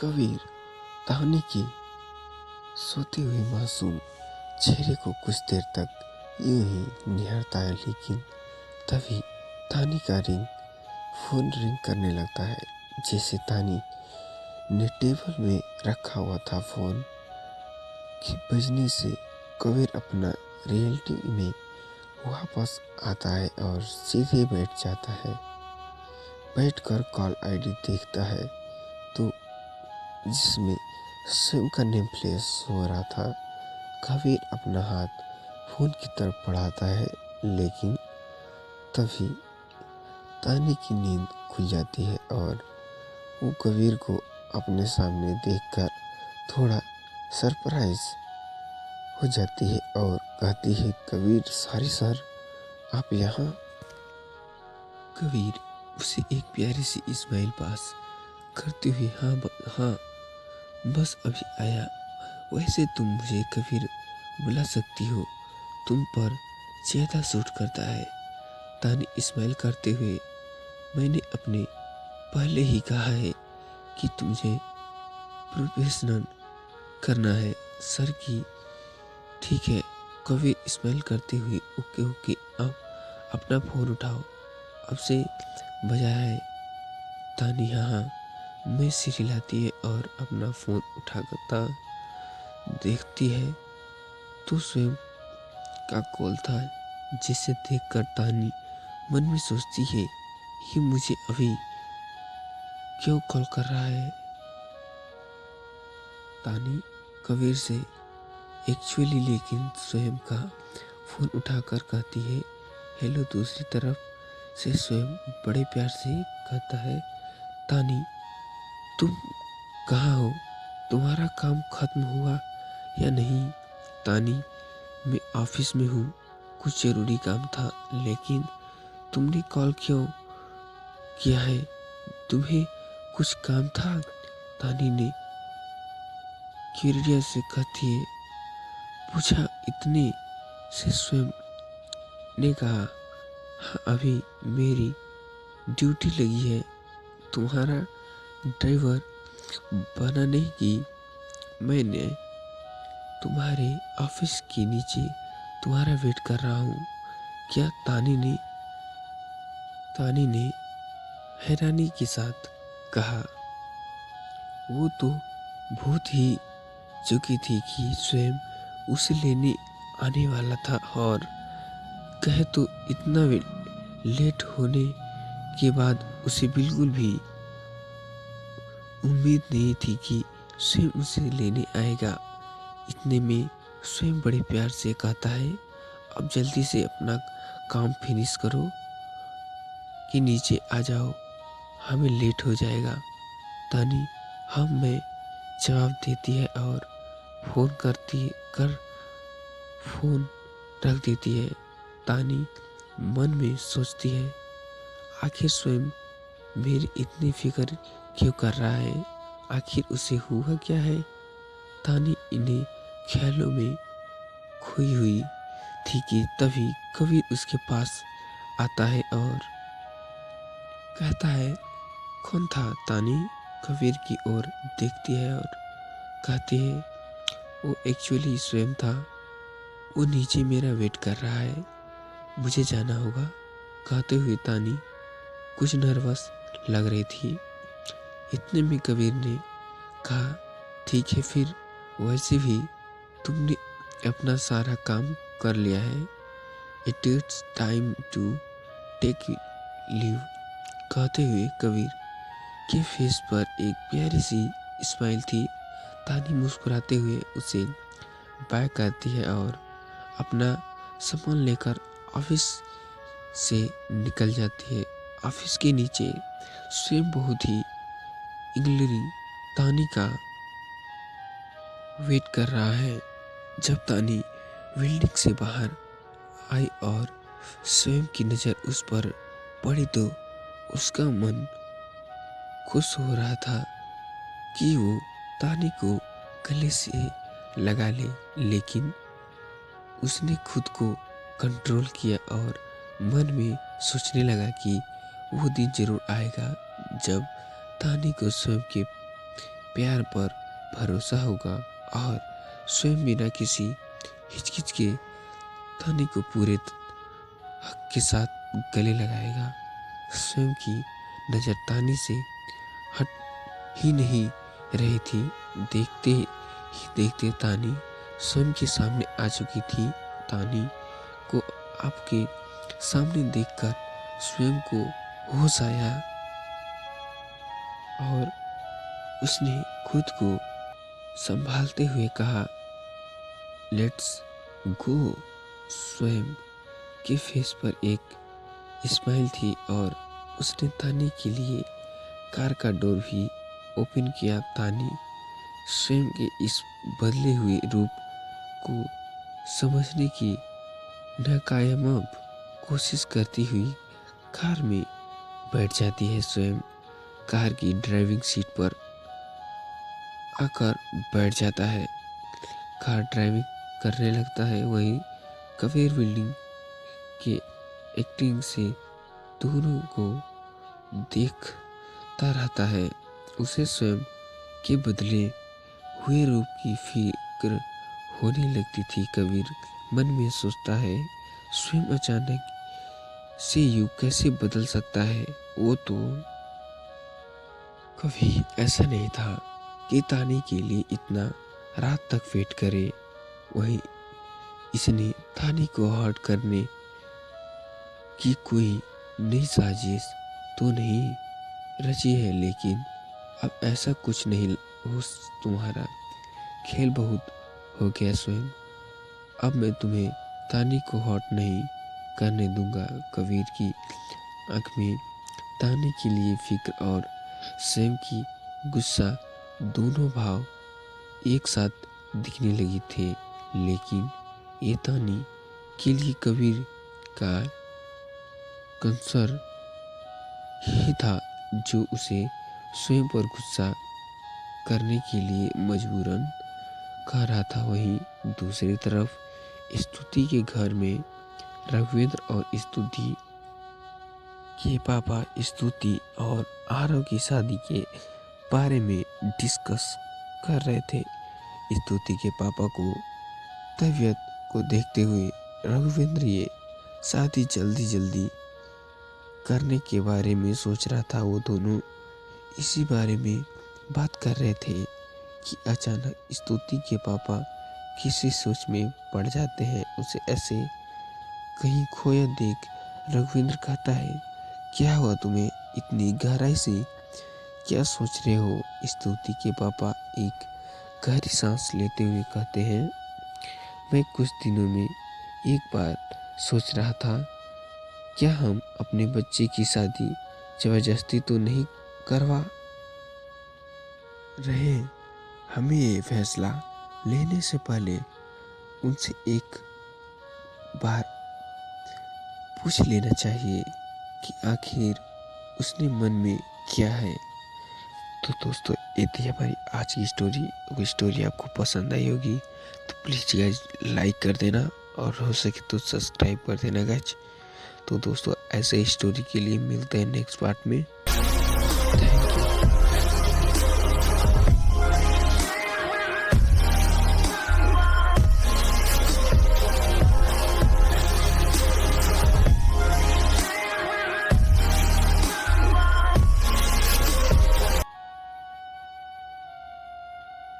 कबीर तानी के सोते हुए मासूम चेहरे को कुछ देर तक यूं ही निहारता है, लेकिन तभी तानी का फोन रिंग करने लगता है। जैसे तानी ने टेबल में रखा हुआ था फोन के बजने से कबीर अपना रियलिटी में वापस आता है और सीधे बैठ जाता है। बैठकर कॉल आईडी देखता है तो जिसमें स्वयं का नेम प्लेस हो रहा था। कबीर अपना हाथ फोन की तरफ बढ़ाता है, लेकिन तभी तानी की नींद खुल जाती है और वो कबीर को अपने सामने देखकर थोड़ा सरप्राइज हो जाती है और कहती है, कबीर सॉरी सर, आप यहाँ। कबीर उसे एक प्यारी सी स्माइल पास करते हुए हाँ बस अभी आया। वैसे तुम मुझे कबीर बुला सकती हो, तुम पर ज्यादा सूट करता है। तानी स्माइल करते हुए, मैंने अपने पहले ही कहा है कि तुझे प्रोफेशनल करना है सर की। ठीक है। कबीर स्माइल करते हुए, ओके ओके, अब अपना फोन उठाओ, अब से बजाया है। तानी हाँ मैं सिर हिलाती है और अपना फोन उठाता देखती है तो स्वयं का कॉल था, जिसे देखकर तानी मन में सोचती है, ये मुझे अभी क्यों कॉल कर रहा है। तानी कबीर से एक्चुअली लेकिन स्वयं का फोन उठाकर कहती है, हेलो। दूसरी तरफ से स्वयं बड़े प्यार से कहता है, तानी तुम कहाँ हो, तुम्हारा काम खत्म हुआ या नहीं। तानी मैं ऑफिस में हूँ, कुछ जरूरी काम था, लेकिन तुमने कॉल क्यों किया है, तुम्हें कुछ काम था। तानी ने क्यूरियस से कहती है पूछा। इतने से स्वयं ने कहा, हाँ अभी मेरी ड्यूटी लगी है, तुम्हारा ड्राइवर बनाने की। मैंने तुम्हारे ऑफिस के नीचे तुम्हारा वेट कर रहा हूँ। क्या। तानी ने हैरानी के साथ कहा। वो तो बहुत ही चुकी थी कि स्वयं उसे लेने आने वाला था, और कहे तो इतना लेट होने के बाद उसे बिल्कुल भी उम्मीद नहीं थी कि स्वयं उसे लेने आएगा। इतने में स्वयं बड़े प्यार से कहता है, अब जल्दी से अपना काम फिनिश करो कि नीचे आ जाओ, हमें लेट हो जाएगा। तानी हम में जवाब देती है और फोन रख देती है। तानी मन में सोचती है, आखिर स्वयं मेरी इतनी फिक्र क्यों कर रहा है, आखिर उसे हुआ क्या है। तानी इन्हें ख्यालों में खोई हुई थी कि तभी कबीर उसके पास आता है और कहता है, कौन था। तानी कबीर की ओर देखती है और कहती है, वो एक्चुअली स्वयं था, वो नीचे मेरा वेट कर रहा है, मुझे जाना होगा। कहते हुए तानी कुछ नर्वस लग रही थी। इतने में कबीर ने कहा, ठीक है फिर, वैसे भी तुमने अपना सारा काम कर लिया है, it's time to take leave. कहते हुए कबीर के फेस पर एक प्यारी सी स्माइल थी। तानी मुस्कुराते हुए उसे बाय करती है और अपना सामान लेकर ऑफिस से निकल जाती है। ऑफिस के नीचे स्वयं बहुत ही इंग्लरी तानी का वेट कर रहा है। जब तानी बिल्डिंग से बाहर आई और स्वयं की नजर उस पर पड़ी तो उसका मन खुश हो रहा था कि वो तानी को गले से लगा ले, लेकिन उसने खुद को कंट्रोल किया और मन में सोचने लगा कि वो दिन जरूर आएगा जब तानी को स्वयं के प्यार पर भरोसा होगा और स्वयं बिना किसी हिचकिच के तानी को पूरे हक के साथ गले लगाएगा। स्वयं की नजर तानी से हट ही नहीं रही थी। देखते ही देखते तानी स्वयं के सामने आ चुकी थी। तानी को आपके सामने देखकर स्वयं को होश आया और उसने खुद को संभालते हुए कहा, लेट्स गो। स्वयं के फेस पर एक स्माइल थी और उसने तानी के लिए कार का डोर भी ओपन किया। तानी स्वयं के इस बदले हुए रूप को समझने की नाकामयाब कोशिश करती हुई कार में बैठ जाती है। स्वयं कार की ड्राइविंग सीट पर आकर बैठ जाता है। कार ड्राइविंग करने लगता है। वहीं कबीर बिल्डिंग के एक्टिंग से दोनों को देखता रहता है। उसे स्वयं के बदले हुए रूप की फिक्र होने लगती थी। कबीर मन में सोचता है, स्वयं अचानक से यूं कैसे बदल सकता है। वो तो कभी ऐसा नहीं था कि तानी के लिए इतना रात तक वेट करे। वहीं इसने तानी को हर्ट करने की कोई नई साजिश तो नहीं रची है, लेकिन अब ऐसा कुछ नहीं हो। तुम्हारा खेल बहुत हो गया स्वयं। अब मैं तुम्हें तानी को हर्ट नहीं करने दूंगा। कबीर की आंख में तानी के लिए फिक्र और स्वयं की गुस्सा दोनों भाव एक साथ दिखने लगे थे। लेकिन ये तानी के लिए कबीर का कंसर ही था जो उसे स्वयं पर गुस्सा करने के लिए मजबूरन कर रहा था। वहीं दूसरी तरफ स्तुति के घर में रघुवेंद्र और स्तुति के पापा स्तुति और आरव की शादी के बारे में डिस्कस कर रहे थे। स्तुति के पापा को तबीयत को देखते हुए रघुवेंद्र ये शादी जल्दी जल्दी करने के बारे में सोच रहा था। वो दोनों इसी बारे में बात कर रहे थे कि अचानक स्तुति के पापा किसी सोच में पड़ जाते हैं। उसे ऐसे कहीं खोया देख रघुवेंद्र कहता है, क्या हुआ तुम्हें? इतनी गहराई से क्या सोच रहे हो? स्तुति के पापा एक गहरी सांस लेते हुए कहते हैं, मैं कुछ दिनों में एक बार सोच रहा था, क्या हम अपने बच्चे की शादी जबरदस्ती तो नहीं करवा रहे? हमें ये फैसला लेने से पहले उनसे एक बार पूछ लेना चाहिए कि आखिर उसने मन में क्या है। तो दोस्तों, ये थी हमारी आज की स्टोरी। अगर स्टोरी आपको पसंद आई होगी तो प्लीज़ गाइज लाइक कर देना और हो सके तो सब्सक्राइब कर देना गाइज। तो दोस्तों, ऐसे स्टोरी के लिए मिलते हैं नेक्स्ट पार्ट में।